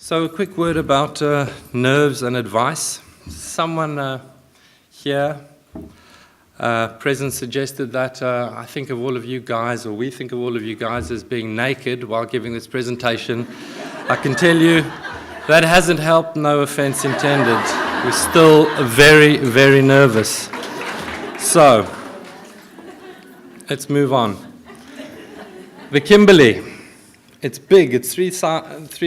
So a quick word about nerves and advice. Someone here present suggested that I think of all of you guys, or we think of all of you guys as being naked while giving this presentation. I can tell you that hasn't helped, no offense intended. We're still very, very nervous. So, let's move on. The Kimberley. It's big. It's three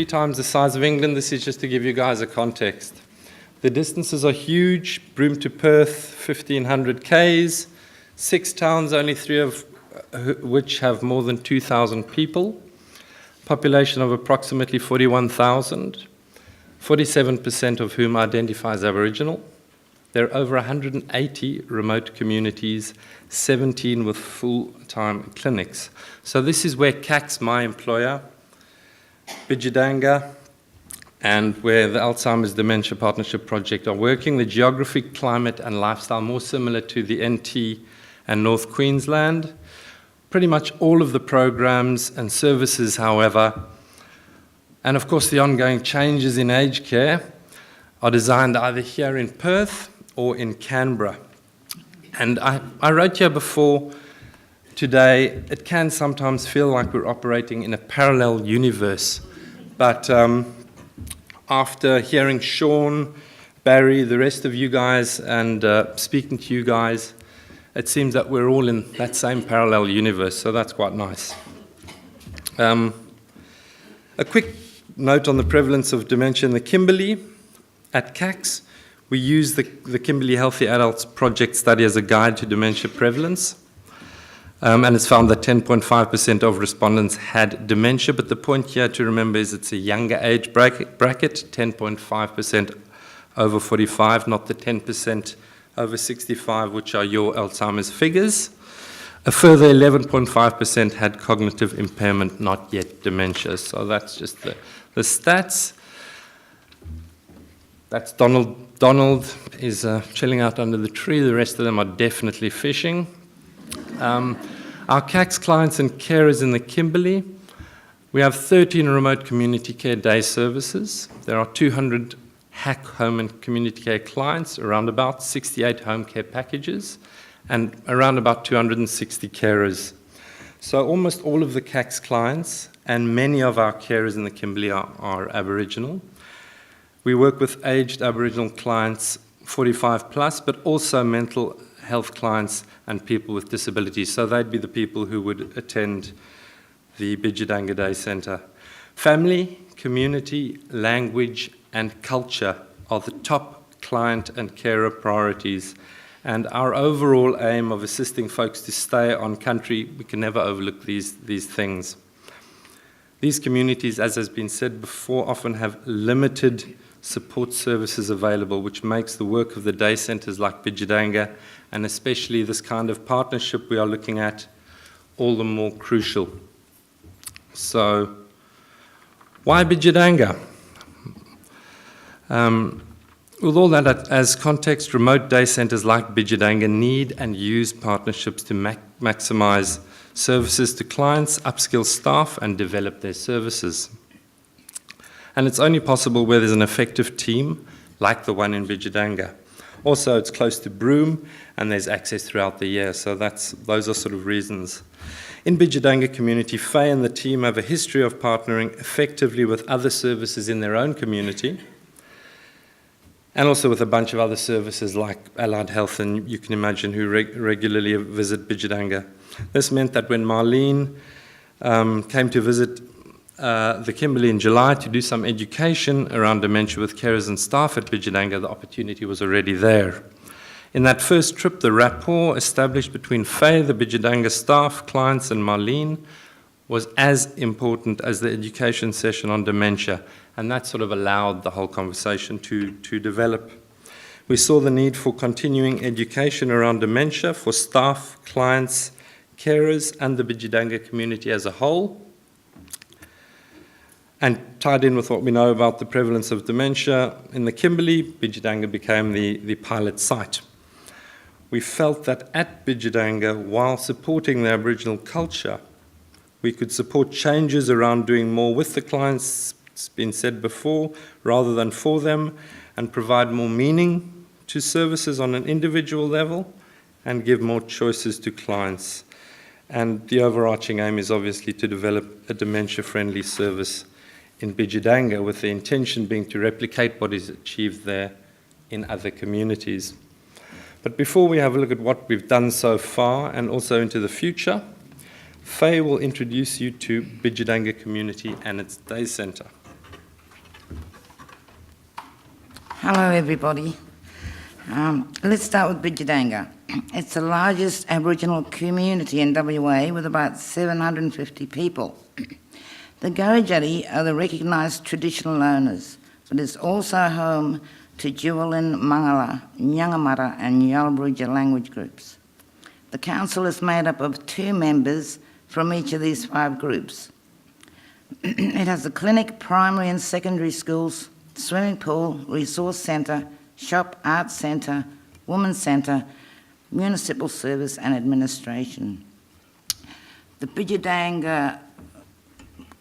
times the size of England. This is just to give you guys a context. The distances are huge. Broome to Perth, 1,500 Ks. 6 towns, only 3 of which have more than 2,000 people. Population of approximately 41,000. 47% of whom identify as Aboriginal. There are over 180 remote communities, 17 with full-time clinics. So this is where KACS, my employer, Bidyadanga, and where the Alzheimer's Dementia Partnership Project are working. The geography, climate, and lifestyle more similar to the NT and North Queensland. Pretty much all of the programs and services, however, and of course the ongoing changes in aged care, are designed either here in Perth or in Canberra. And I wrote here before today, it can sometimes feel like we're operating in a parallel universe. But after hearing Sean, Barry, the rest of you guys, and speaking to you guys, it seems that we're all in that same parallel universe, so that's quite nice. A quick note on the prevalence of dementia in the Kimberley. At KACS, we use the Kimberley Healthy Adults Project study as a guide to dementia prevalence. And it's found that 10.5% of respondents had dementia, but the point here to remember is it's a younger age bracket, 10.5% over 45, not the 10% over 65, which are your Alzheimer's figures. A further 11.5% had cognitive impairment, not yet dementia. So that's just the stats. That's Donald. Donald is chilling out under the tree. The rest of them are definitely fishing. Our KACS clients and carers in the Kimberley, we have 13 remote community care day services. There are 200 HAC home and community care clients, around about 68 home care packages, and around about 260 carers. So almost all of the KACS clients and many of our carers in the Kimberley are Aboriginal. We work with aged Aboriginal clients, 45 plus, but also mental health clients and people with disabilities. So they'd be the people who would attend the Bidyadanga Day Centre. Family, community, language, and culture are the top client and carer priorities. And our overall aim of assisting folks to stay on country, we can never overlook these things. These communities, as has been said before, often have limited support services available, which makes the work of the day centres like Bidyadanga, and especially this kind of partnership we are looking at, all the more crucial. So, why Bidyadanga? With all that as context, remote day centres like Bidyadanga need and use partnerships to maximise services to clients, upskill staff, and develop their services. And it's only possible where there's an effective team, like the one in Bidyadanga. Also, it's close to Broome, and there's access throughout the year, so those are sort of reasons. In Bidyadanga community, Faye and the team have a history of partnering effectively with other services in their own community, and also with a bunch of other services like allied health, and you can imagine who regularly visit Bidyadanga. This meant that when Marlene came to visit the Kimberley in July to do some education around dementia with carers and staff at Bidyadanga, the opportunity was already there. In that first trip, the rapport established between Faye, the Bidyadanga staff, clients, and Marlene was as important as the education session on dementia, and that sort of allowed the whole conversation to develop. We saw the need for continuing education around dementia for staff, clients, carers, and the Bidyadanga community as a whole. And tied in with what we know about the prevalence of dementia in the Kimberley, Bidyadanga became the pilot site. We felt that at Bidyadanga, while supporting the Aboriginal culture, we could support changes around doing more with the clients, it's been said before, rather than for them, and provide more meaning to services on an individual level and give more choices to clients. And the overarching aim is obviously to develop a dementia-friendly service in Bidyadanga, with the intention being to replicate what is achieved there in other communities. But before we have a look at what we've done so far and also into the future, Faye will introduce you to Bidyadanga community and its day centre. Hello everybody. Let's start with Bidyadanga. It's the largest Aboriginal community in WA with about 750 people. The Gurudjati are the recognised traditional owners, but it's also home to Juwalin, Mangala, Nyangamara and Yalbrudja language groups. The council is made up of 2 members from each of these 5 groups. It has a clinic, primary and secondary schools, swimming pool, resource centre, shop, arts centre, women's centre, municipal service and administration. The Bidyadanga,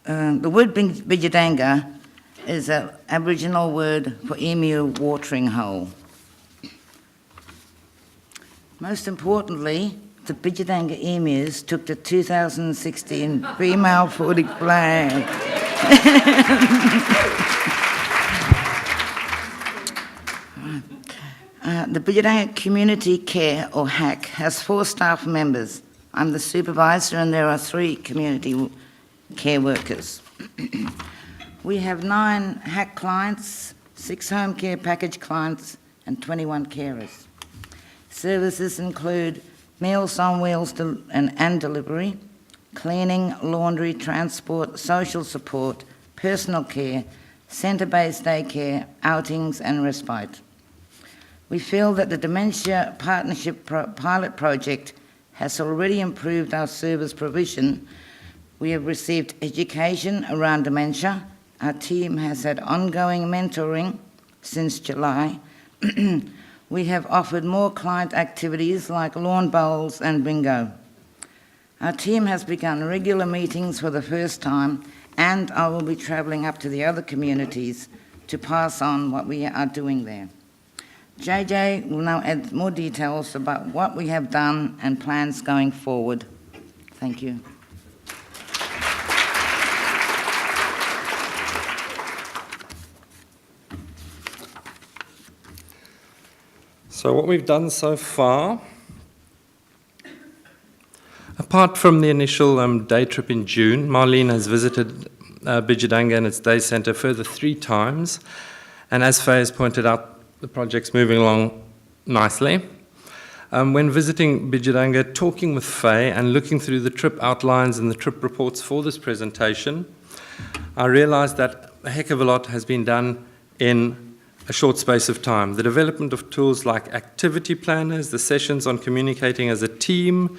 the word Bidyadanga is an Aboriginal word for emu watering hole. Most importantly, the Bidyadanga emus took the 2016 female footy flag. The Bidyadanga Community Care, or HAC, has 4 staff members. I'm the supervisor and there are 3 community care workers. We have 9 HAC clients, 6 home care package clients and 21 carers. Services include Meals on Wheels and delivery, cleaning, laundry, transport, social support, personal care, centre-based daycare, outings and respite. We feel that the Dementia Partnership Pilot Project has already improved our service provision. We have received education around dementia. Our team has had ongoing mentoring since July. We have offered more client activities like lawn bowls and bingo. Our team has begun regular meetings for the first time, and I will be travelling up to the other communities to pass on what we are doing there. JJ will now add more details about what we have done and plans going forward. Thank you. So what we've done so far, apart from the initial day trip in June, Marlene has visited Bidyadanga and its day centre further 3 times, and as Faye has pointed out, the project's moving along nicely. When visiting Bidyadanga, talking with Faye and looking through the trip outlines and the trip reports for this presentation, I realised that a heck of a lot has been done in a short space of time. The development of tools like activity planners, the sessions on communicating as a team,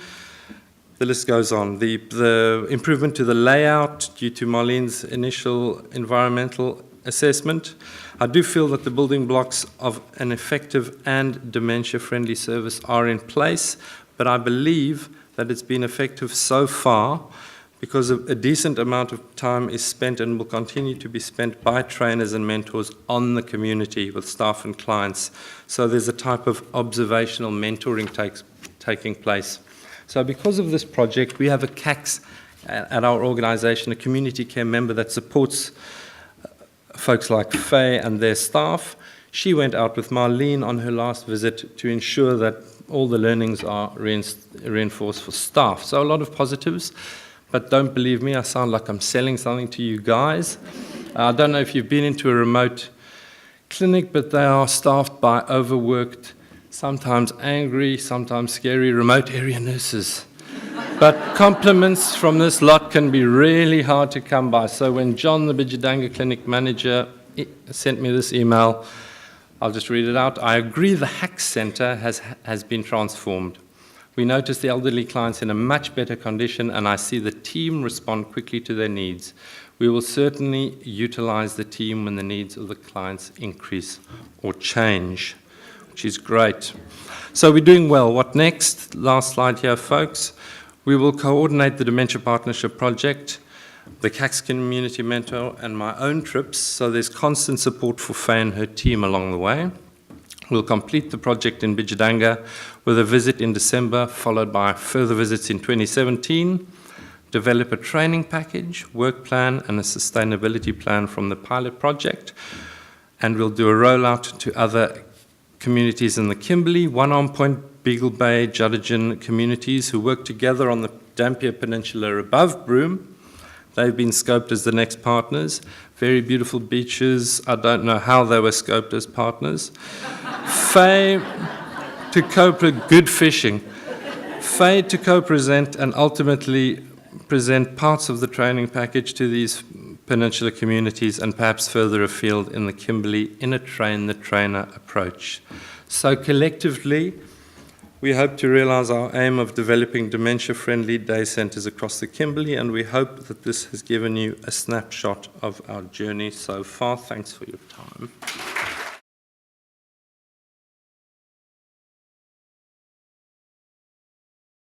the list goes on. The improvement to the layout due to Marlene's initial environmental assessment. I do feel that the building blocks of an effective and dementia-friendly service are in place, but I believe that it's been effective so far because a decent amount of time is spent and will continue to be spent by trainers and mentors on the community with staff and clients. So there's a type of observational mentoring taking place. So because of this project, we have a KACS at our organisation, a community care member that supports folks like Faye and their staff. She went out with Marlene on her last visit to ensure that all the learnings are reinforced for staff. So a lot of positives, but don't believe me, I sound like I'm selling something to you guys. I don't know if you've been into a remote clinic, but they are staffed by overworked, sometimes angry, sometimes scary remote area nurses. But compliments from this lot can be really hard to come by. So when John, the Bidyadanga clinic manager, sent me this email, I'll just read it out. I agree the HAC centre has been transformed. We notice the elderly clients in a much better condition, and I see the team respond quickly to their needs. We will certainly utilise the team when the needs of the clients increase or change, which is great. So we're doing well. What next? Last slide here, folks. We will coordinate the Dementia Partnership Project. the KACS community mentor, and my own trips, so there's constant support for Faye and her team along the way. We'll complete the project in Bidyadanga with a visit in December, followed by further visits in 2017, develop a training package, work plan, and a sustainability plan from the pilot project, and we'll do a rollout to other communities in the Kimberley, One-Arm Point, Beagle Bay, Juddigen communities who work together on the Dampier Peninsula above Broome. They've been scoped as the next partners. Very beautiful beaches. I don't know how they were scoped as partners. Faye to good fishing. Faye to co-present and ultimately present parts of the training package to these peninsula communities and perhaps further afield in the Kimberley in a train-the-trainer approach. So collectively, we hope to realize our aim of developing dementia-friendly day centres across the Kimberley, and we hope that this has given you a snapshot of our journey so far. Thanks for your time.